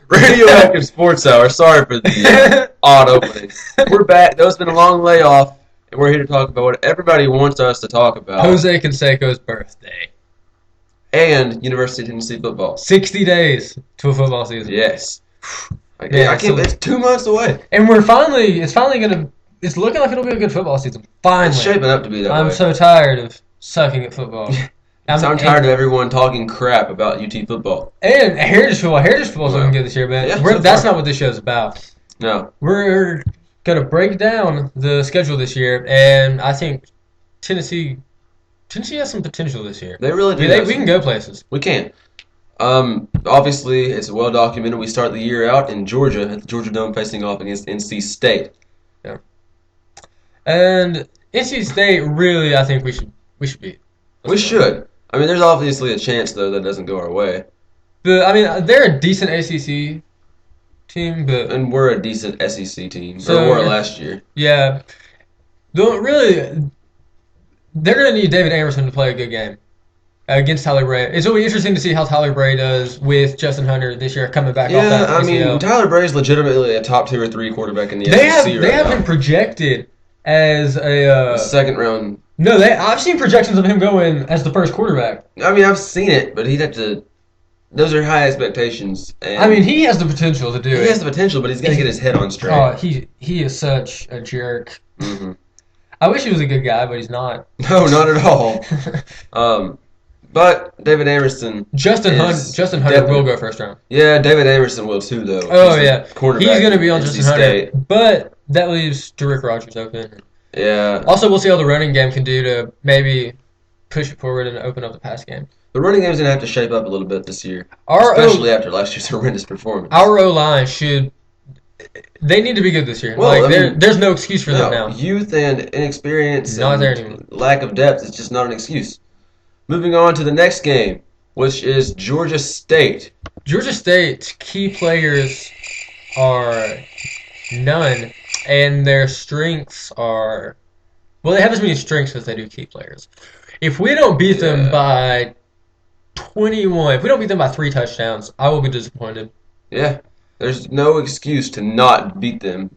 Radioactive Sports Hour. Sorry for the odd opening. We're back. Though it's been a long layoff, and we're here to talk about what everybody wants us to talk about. Jose Canseco's birthday. And University of Tennessee football. 60 days to a football season. Yes. I Yeah, can't. It's 2 months away. And it's looking like it'll be a good football season. Finally. It's shaping up to be that way. I'm so tired of sucking at football. I'm tired of everyone talking crap about UT football. And Heritage football's looking good this year, man. Yeah, That's not what this show's about. No. We're going to break down the schedule this year, and I think Tennessee has some potential this year. They really do. We can go places. We can. Obviously, it's well documented. We start the year out in Georgia at the Georgia Dome facing off against NC State. Yeah. And NC State, really, I think we should beat. We should. I mean, there's obviously a chance, though, that doesn't go our way. But, I mean, they're a decent ACC team, but... And we're a decent SEC team. So, or were last year. Yeah. They're going to need David Amerson to play a good game against Tyler Bray. It's going to be interesting to see how Tyler Bray does with Justin Hunter this year coming back off that ACL. I mean, Tyler Bray's legitimately a top 2 or 3 quarterback in the SEC They have him projected as a... second round... No, I've seen projections of him going as the first quarterback. I mean, I've seen it, but he'd have to... Those are high expectations. And I mean, he has the potential to do it. He has the potential, but he's got to get his head on straight. Oh, he is such a jerk. Mm-hmm. I wish he was a good guy, but he's not. No, not at all. But David Amerson... Justin Hunter will go first round. Yeah, David Amerson will too, though. Oh, yeah. He's going to be on NC Justin State. Hunter. But that leaves Derrick Rogers open. Yeah. Also, we'll see how the running game can do to maybe push it forward and open up the pass game. The running game's going to have to shape up a little bit this year, especially after last year's horrendous performance. Our O-line they need to be good this year. Well, there's no excuse for them now. Youth and inexperience Not there and anymore. lack of depth is just not an excuse. Moving on to the next game, which is Georgia State. Georgia State's key players are none, and their strengths are... Well, they have as many strengths as they do key players. If we don't beat them by 21, if we don't beat them by 3 touchdowns, I will be disappointed. Yeah. There's no excuse to not beat them.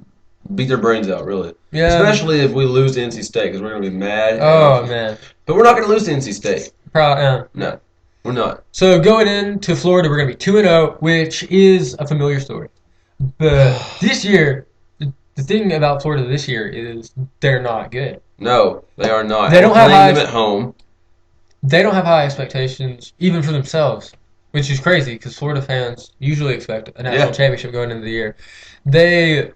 Beat their brains out, really. Yeah. Especially if we lose to NC State, because we're going to be mad. Oh, man. But we're not going to lose to NC State. No, we're not. So going into Florida, we're going to be 2-0, which is a familiar story. But this year, the thing about Florida this year is they're not good. No, they are not. They don't have them at home. They don't have high expectations, even for themselves, which is crazy because Florida fans usually expect a national championship going into the year. They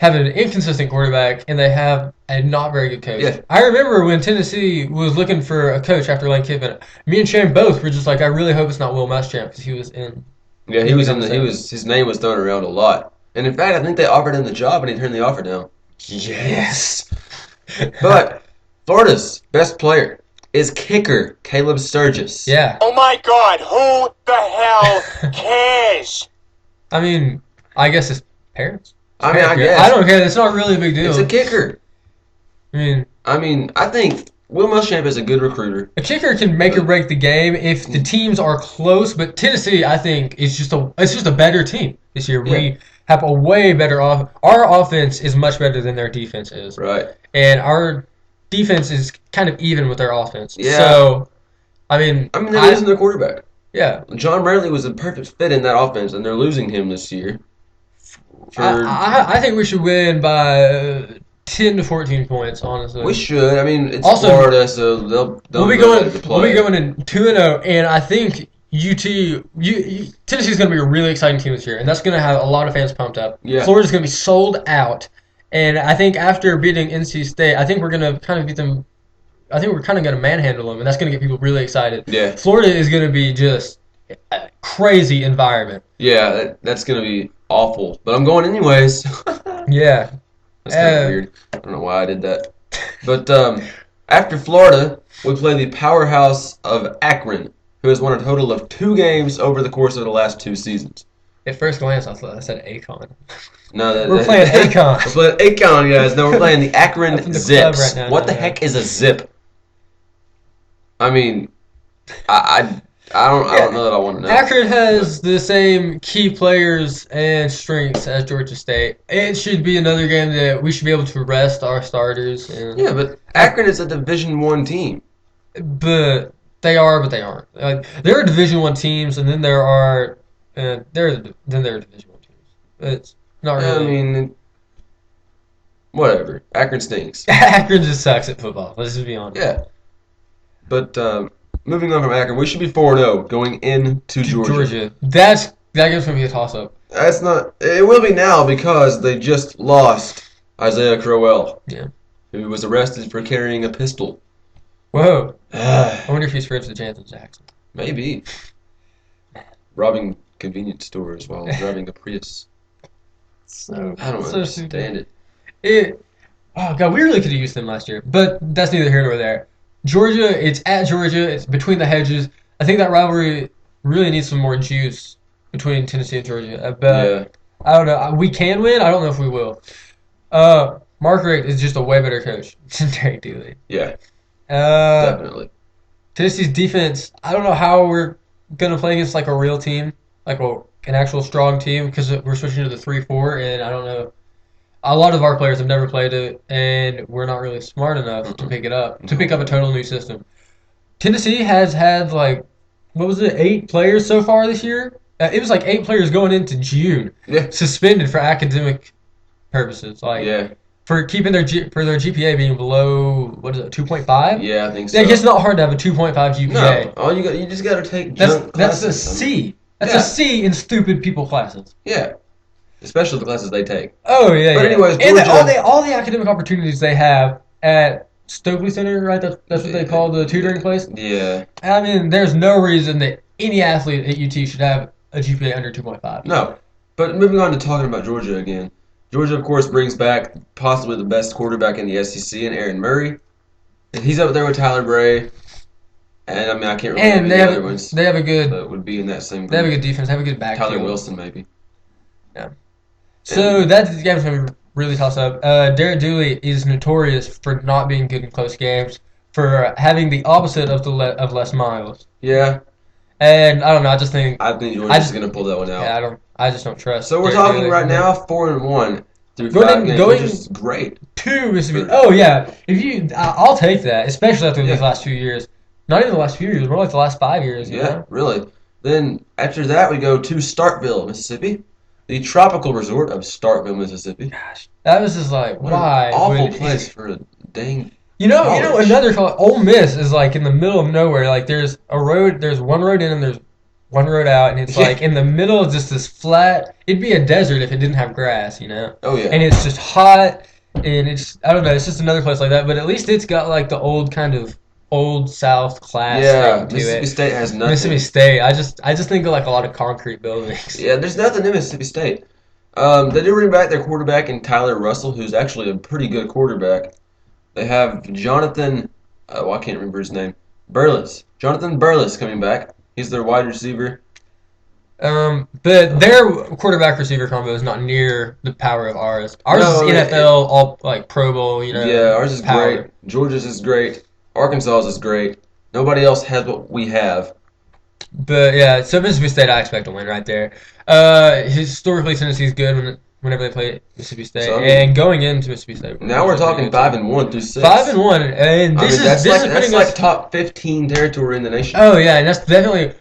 have an inconsistent quarterback, and they have a not very good coach. Yeah. I remember when Tennessee was looking for a coach after Lane Kiffin. Me and Shane both were just like, I really hope it's not Will Muschamp because he was in. Yeah, his name was thrown around a lot. And in fact, I think they offered him the job, and he turned the offer down. Yes. But Florida's best player is kicker Caleb Sturgis. Yeah. Oh my God, who the hell cares? I mean, I guess his parents. I guess. I don't care. It's not really a big deal. It's a kicker. I mean, I think Will Muschamp is a good recruiter. A kicker can make or break the game if the teams are close, but Tennessee, I think, is just a better team this year. Yeah. We have a way better our offense is much better than their defense is. Right. And our defense is kind of even with their offense. Yeah. So, they're losing their quarterback. Yeah. John Bradley was a perfect fit in that offense, and they're losing him this year. I think we should win by 10 to 14 points, honestly. We should. I mean, it's also, Florida, so they'll we'll be going in 2-0, and I think Tennessee's going to be a really exciting team this year, and that's going to have a lot of fans pumped up. Yeah. Florida's going to be sold out, and I think after beating NC State, I think we're going to kind of beat them. I think we're kind of going to manhandle them, and that's going to get people really excited. Yeah. Florida is going to be just a crazy environment. Yeah, that's going to be awful, but I'm going anyways. Yeah. That's kind of weird. I don't know why I did that. But after Florida, we play the powerhouse of Akron, who has won a total of 2 games over the course of the last 2 seasons. At first glance, I thought I said Akon. No, we're playing Akon. We're playing Akon, guys. No, we're playing the Akron Zips. Right now, what the heck is a zip? I mean, I I don't know that I want to know. Akron has the same key players and strengths as Georgia State. It should be another game that we should be able to rest our starters. And, Yeah, but Akron is a Division I team. but they aren't. Like there are Division I teams, and then there are there are Division I teams. It's not I really. mean, whatever. Akron stinks. Akron just sucks at football. Let's just be honest. Yeah. But moving on from Akron, we should be 4-0 going into Georgia. That game's gonna be a toss up. That's not. It will be now because they just lost Isaiah Crowell. Yeah. Who was arrested for carrying a pistol. Whoa. I wonder if he's friends with Jansen Jackson. Maybe. Robbing convenience stores while driving a Prius. So I don't so understand stupid. Oh god, we really could have used them last year, but that's neither here nor there. Georgia, it's at Georgia, it's between the hedges. I think that rivalry really needs some more juice between Tennessee and Georgia. But Yeah. I don't know. We can win. I don't know if we will. Mark Richt is just a way better coach than Derek Dooley. Yeah, Uh, definitely. Tennessee's defense, I don't know how we're going to play against like a real team, like an actual strong team, because we're switching to the 3-4, and I don't know. A lot of our players have never played it, and we're not really smart enough to pick it up, to pick up a total new system. Tennessee has had like, what was it, 8 players so far this year? It was like 8 players going into June, Yeah. suspended for academic purposes, like Yeah. for keeping their GPA being below, what is it, 2.5? Yeah, I think so. Like, it's not hard to have a 2.5 GPA. No, you just got to take That's junk that's a classes. C. That's Yeah. a C in stupid people classes. Yeah, especially the classes they take. Oh yeah, But yeah. anyways, and Georgia- all the academic opportunities they have at Stokely Center, right? That's what they call the tutoring place. Yeah. I mean, there's no reason that any athlete at UT should have a GPA under 2.5. No, but moving on to talking about Georgia again. Georgia, of course, brings back possibly the best quarterback in the SEC, in Aaron Murray. And he's up there with Tyler Bray. And I mean, I can't really And remember the other ones they have a good that would be in that same group. they have a good defense. They have a good backfield. Tyler Wilson, maybe. So that game's gonna be really toss up. Derek Dooley is notorious for not being good in close games, for having the opposite of of Les Miles. Yeah, And I don't know. I just think I think I Georgia's just- going to pull that one out. yeah, I just don't trust. So we're Derek talking Dooley. right now 4-1 through Going- 5 games, going- which is great. to Mississippi. Oh yeah, I'll take that, especially after these Yeah. last few years. Not even the last few years, more like the last 5 years. You Yeah, know? really. Then after that, we go to Starkville, Mississippi, the tropical resort of Starkville, Mississippi. Gosh, that was just like What why? an awful would- place for a dang. You know, college. another college. Ole Miss is like in the middle of nowhere. Like there's one road in and there's one road out, and it's Yeah. like in the middle of just this flat. It'd be a desert if it didn't have grass, you know. Oh yeah. And it's just hot, and it's I don't know. It's just another place like that. But at least it's got like the old kind of old South class Yeah, thing to Mississippi it. State has nothing. Mississippi State. I just think of like a lot of concrete buildings. Yeah, there's nothing in Mississippi State. They do bring back their quarterback in Tyler Russell, who's actually a pretty good quarterback. They have Jonathan, I can't remember his name, Burles. Jonathan Burles coming back. He's their wide receiver. But their quarterback receiver combo is not near the power of ours. Ours No, is NFL, all like Pro Bowl, you know. Yeah, ours is power. great. Georgia's is great. Arkansas's is great. Nobody else has what we have. But yeah, so Mississippi State, I expect to win right there. Historically, Tennessee's good whenever they play Mississippi State, So, I mean, and going into Mississippi State. Now we're talking 5-1 through 6. 5-1, and I this mean, that's is like putting us. top 15 territory in the nation. Oh yeah, and that's definitely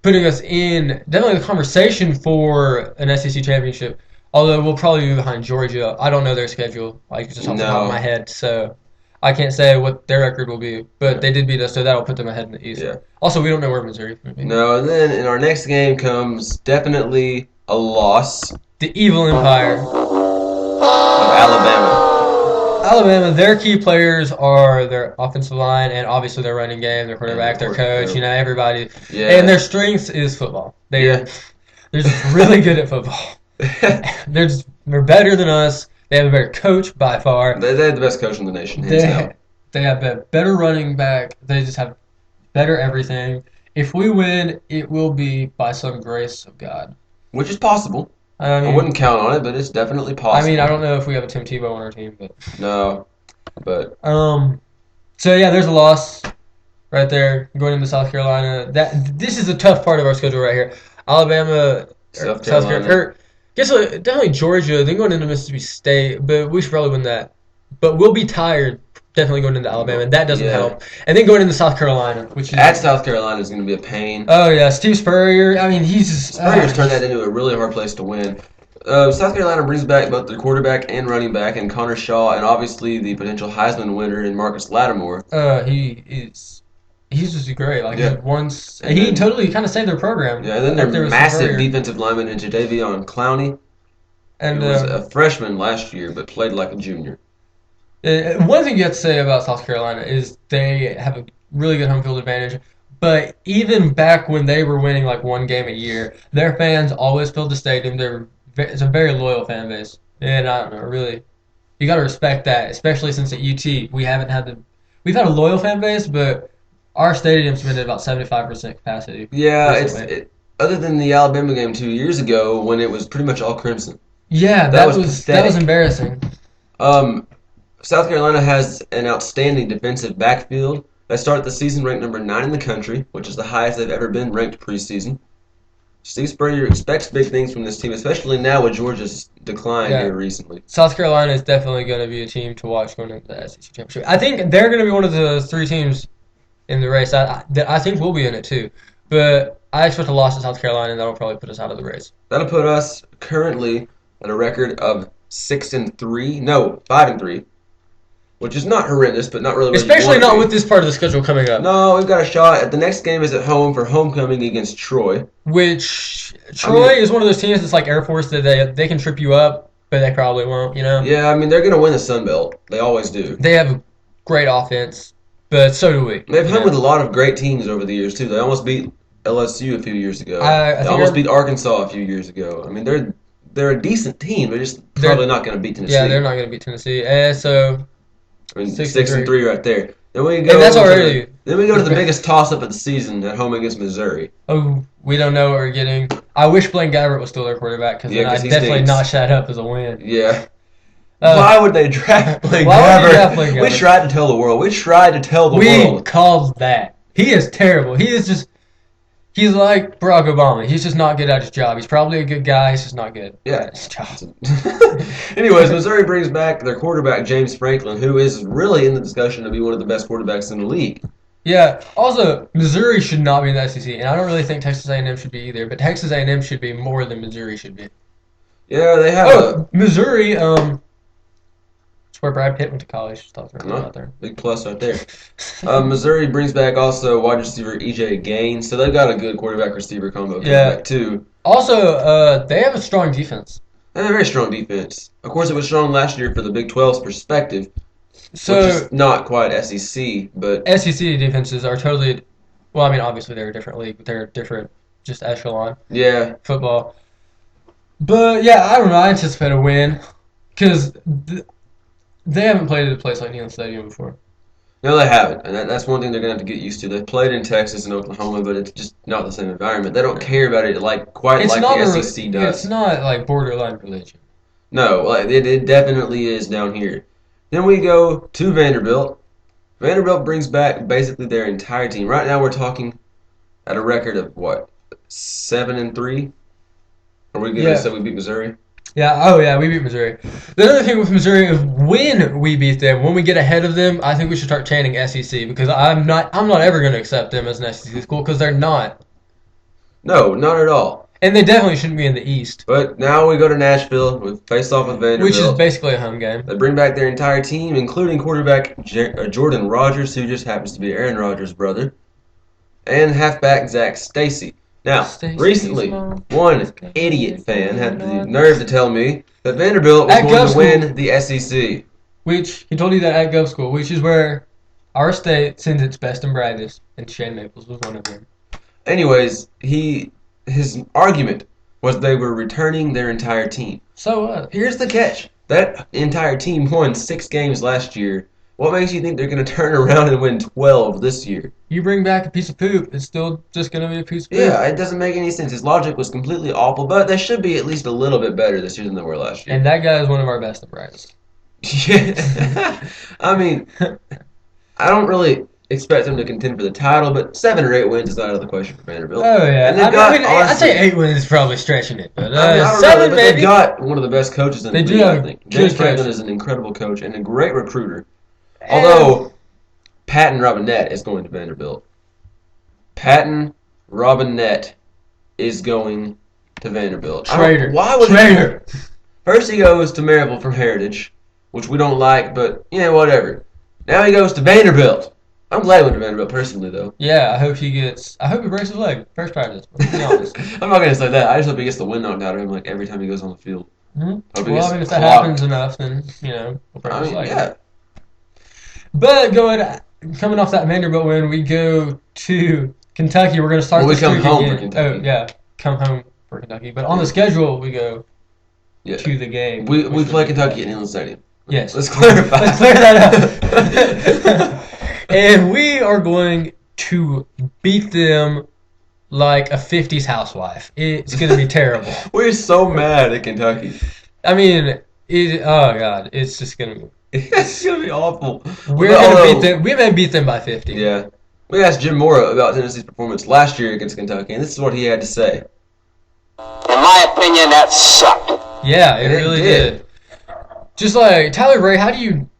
putting us in the conversation for an SEC championship. Although we'll probably be behind Georgia. I don't know their schedule, like just off the top of No. my head, so I can't say what their record will be. But they did beat us, so that'll put them ahead in the East. Yeah. Also, we don't know where Missouri's going to be. No, and then in our next game comes definitely a loss of The Evil Empire. Alabama. Alabama, their key players are their offensive line and obviously their running game, their quarterback, their coach, you know, everybody. Yeah. And their strength is football. Yeah. They're just really good at football. They're better than us. They have a better coach by far. They have the best coach in the nation, hands down. They have a better running back. They just have better everything. If we win, it will be by some grace of God. Which is possible. I I mean, wouldn't count on it, but it's definitely possible. I don't know if we have a Tim Tebow on our team, but No, but so yeah, there's a loss. right there, going into South Carolina. This is a tough part of our schedule right here. Alabama, South South Carolina. Carolina, guess what? Definitely Georgia. Then going into Mississippi State, but we should probably win that. But we'll be tired. Definitely going into Alabama, and that doesn't Yeah. help. And then going into South Carolina, which is At South Carolina is going to be a pain. oh yeah, Steve Spurrier. I mean, he's just Spurrier's turned that into a really hard place to win. South Carolina brings back both their quarterback and running back, and Connor Shaw, and obviously the potential Heisman winner in Marcus Lattimore. He's just great. Like Yeah. once And he then- totally kind of saved their program. Yeah, and then Up there their with massive Spurrier. defensive lineman in Jadeveon Clowney, And who was a freshman last year but played like a junior. one thing you have to say about South Carolina is they have a really good home field advantage. But even back when they were winning like one game a year, their fans always filled the stadium. It's a very loyal fan base, and I don't know, really, you got to respect that. Especially since at UT we've had a loyal fan base, but our stadium's been at about 75% capacity. Yeah, recently. other than the Alabama game 2 years ago when it was pretty much all crimson. Yeah, That that was was pathetic. embarrassing. South Carolina has an outstanding defensive backfield. They start the season ranked number 9 in the country, which is the highest they've ever been ranked preseason. Steve Spurrier expects big things from this team, especially now with Georgia's decline Yeah. here recently. South Carolina is definitely going to be a team to watch going into the SEC championship. I think they're going to be one of the three teams in the race. I think we'll be in it too, but I expect a loss to South Carolina, and that'll probably put us out of the race. That'll put us currently at a record of 6-3. No, 5-3, which is not horrendous, but not really. Where you Especially want it to not be. with this part of the schedule coming up, No, we've got a shot. The next game is at home for homecoming against Troy. which Troy is one of those teams that's like Air Force that they can trip you up, but they probably won't. You know, Yeah, I mean they're going to win the Sun Belt. They always do. they have a great offense, but so do we. They've you hung know? with a lot of great teams over the years too. They almost beat LSU a few years ago. I They think almost they're- beat Arkansas a few years ago. I mean they're a decent team. They're just probably not going to beat Tennessee. Yeah, they're not going to beat Tennessee, and so I mean 6-3. 6-3 right there. Then we go. And that's to already- then we go to the biggest toss-up of the season at home against Missouri. oh, we don't know what we're getting. I wish Blaine Gabbert was still their quarterback because Yeah, then 'cause I'd he definitely stinks. notch that up as a win. Yeah. Uh, Why would they draft Blake why would you Gabbert? draft Blake We Gabbert? tried to tell the world. We tried to tell the We world. called that. He is terrible. He's like Barack Obama. He's just not good at his job. He's probably a good guy. He's just not good Yeah. at his job. Anyways, Missouri brings back their quarterback, James Franklin, who is really in the discussion to be one of the best quarterbacks in the league. Yeah. Also, Missouri should not be in the SEC, and I don't really think Texas A&M should be either. But Texas A&M should be more than Missouri should be. Yeah, they have Oh, Missouri. It's where Brad Pitt went to college. Just thought a out there. big plus right there. Missouri brings back also wide receiver E.J. Gaines, so they've got a good quarterback-receiver combo coming Yeah. back too. Also, they have a strong defense. They have a very strong defense. Of course, it was strong last year for the Big 12's perspective, which So is not quite SEC, but SEC defenses are totally. Well, I mean, obviously they're a different league, but they're different, just echelon yeah. football. But yeah, I don't know. I anticipate a win because they haven't played at a place like Neyland Stadium before. No, they haven't, and that's one thing they're going to have to get used to. They've played in Texas and Oklahoma, but it's just not the same environment. They don't care about it quite It's like not the a, SEC does. It's not like borderline religion. No, like it definitely is down here. Then we go to Vanderbilt. Vanderbilt brings back basically their entire team. Right now, we're talking at a record of what, 7-3. Are we good Yeah. to say we beat Missouri? Yeah. Oh yeah, we beat Missouri. The other thing with Missouri is when we beat them, when we get ahead of them, I think we should start chanting SEC because I'm not ever going to accept them as an SEC school because they're not, No, not at all. and they definitely shouldn't be in the East, But now we go to Nashville. We face off with Vanderbilt. which is basically a home game. They bring back their entire team, including quarterback Jordan Rogers, who just happens to be Aaron Rodgers' brother, and halfback Zach Stacy. Now, Stacy's recently, mom. one idiot fan had the nerve to tell me that Vanderbilt was At going Gov to School. win the SEC. Which he told you that at Gov School, which is where our state sends its best and brightest, and Shane Maples was one of them. Anyways, his argument was they were returning their entire team. So what? Here's the catch. That entire team won 6 games last year. What makes you think they're going to turn around and win 12 this year? You bring back a piece of poop, it's still just gonna be a piece of poop. Yeah, it doesn't make any sense. His logic was completely awful, but they should be at least a little bit better this year than they were last year. And that guy is one of our best and brightest. Yeah. I mean, I don't really. expect them to contend for the title, but 7 or 8 wins is out of the question for Vanderbilt. Oh yeah, And they've I got, mean, I'd honestly, say 8 wins is probably stretching it, but I don't know, 7 but maybe. they've got one of the best coaches in They the do league, have I think. James good Franklin coaches. is an incredible coach and a great recruiter. Although Patton Robinette is going to Vanderbilt. Patton Robinette is going to Vanderbilt. I don't- Traitor. Why would Traitor. First he goes to Maryville from Heritage, which we don't like, but whatever. Now he goes to Vanderbilt. I'm glad he went to Vanderbilt personally, though. Yeah, I hope he breaks his leg first practice. Let's be honest. I'm not gonna say that. I just hope he gets the wind knocked out of him like every time he goes on the field. Mhm. Hope he Well, gets I mean, if that clocked. happens enough, then we'll break I his mean, leg. yeah. But coming off that Vanderbilt win, we go to Kentucky. We're going to start Well, the we come streak home for again. Kentucky. Oh yeah, come home for Kentucky. But on the schedule, we go Yeah. to the game. We which play would be- Kentucky at Inland Stadium. Yes. Let's clarify. Let's clear that up. And we are going to beat them like a 50s housewife. It's going to be terrible. We're so mad at Kentucky. I mean, oh god, it's just going to be. It's gonna be awful. We're going to beat them. We may beat them by 50. Yeah. We asked Jim Mora about Tennessee's performance last year against Kentucky, and this is what he had to say. In my opinion, that sucked. Yeah, it And it really did. did. Just like Tyler Ray, how do you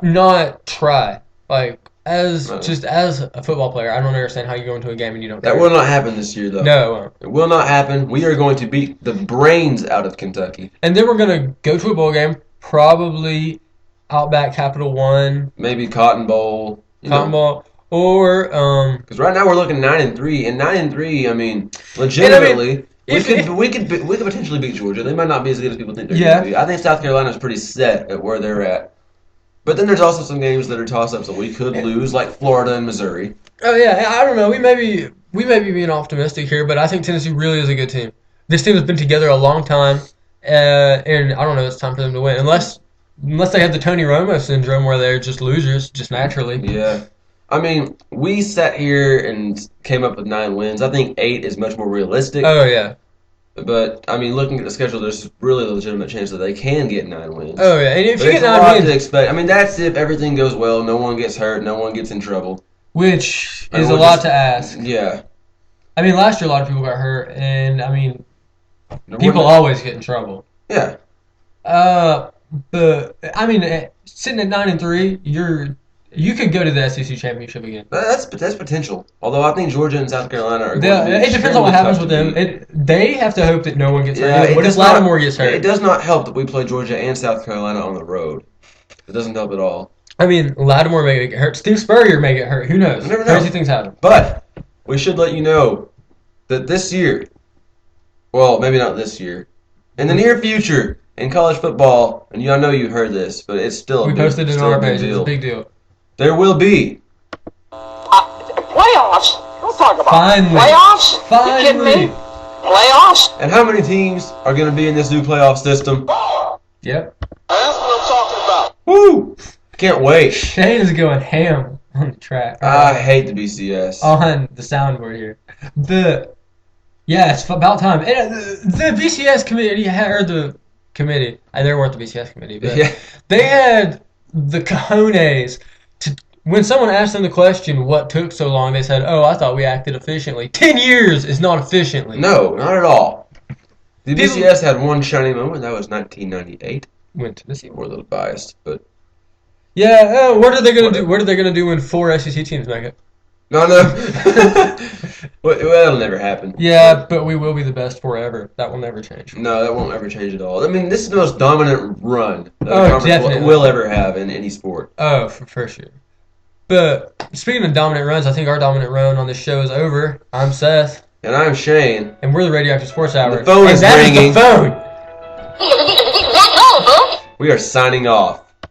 not try? Like as Right. just as a football player, I don't understand how you go into a game and you don't. That try. will not happen this year, though. No, it won't. It will not happen. We are going to beat the brains out of Kentucky. And then we're gonna go to a bowl game, probably Outback Capital One, Maybe Cotton Bowl. Cotton Bowl, or Because right now we're looking 9-3, and 9-3. I mean, legitimately, if- we could potentially beat Georgia. They might not be as good as people think they're Yeah. going to be. I think South Carolina's pretty set at where they're at. But then there's also some games that are toss-ups that we could lose, like Florida and Missouri. oh yeah, I don't know. We may be being optimistic here, but I think Tennessee really is a good team. This team has been together a long time, and I don't know. It's time for them to win, unless they have the Tony Romo syndrome where they're just losers, just naturally. Yeah. I mean, we sat here and came up with 9 wins. I think 8 is much more realistic. Oh yeah. But, I mean, looking at the schedule, there's really a legitimate chance that they can get 9 wins. Oh yeah. And if But you it's get a lot 9 to wins, expect. I mean, that's if everything goes well, no one gets hurt, no one gets in trouble. which And is a we'll lot just- to ask. Yeah. I mean, last year a lot of people got hurt, and I mean, No people one- always get in trouble. Yeah. But I mean, sitting at 9-3, you could go to the SEC championship again. That's potential. Although I think Georgia and South Carolina are going to be It depends on what extremely happens tough with to them. beat. They have to hope that no one gets Yeah, hurt. What if does not- Lattimore gets hurt? It does not help that we play Georgia and South Carolina on the road. It doesn't help at all. I mean, Lattimore may get hurt. Steve Spurrier may get hurt. Who knows? You never know. Crazy things happen. But we should let you know that this year, well, maybe not this year, in the near future in college football, and I know you heard this, but it's still We posted it still on our a big page. It's a deal. big deal. There will be Playoffs? Don't talk about Finally. playoffs. You kidding Finally. me? Playoffs? And how many teams are going to be in this new playoff system? Yep. That's what I'm talking about. Woo! Can't wait. Shane is going ham on the track. I hate the BCS. On the soundboard here. It's about time. And the BCS committee or the committee. They weren't the BCS committee, but Yeah. they had the cojones to. When someone asked them the question, what took so long, they said, "Oh, I thought we acted efficiently." 10 years is not efficiently. No, not at all. The People- BCS had one shining moment. That was 1998. Went to the We're a little biased, but Yeah. What are they gonna do? What are they gonna do when 4 SEC teams make it? no. Well, that'll never happen. Yeah, but we will be the best forever. That will never change. No, that won't ever change at all. I mean, this is the most dominant run that Oh, a conference definitely. will ever have in any sport. Oh, for sure. But speaking of dominant runs, I think our dominant run on this show is over. I'm Seth, And I'm Shane. and we're the Radioactive Sports Hour. The phone and is that ringing. the phone. We are signing off.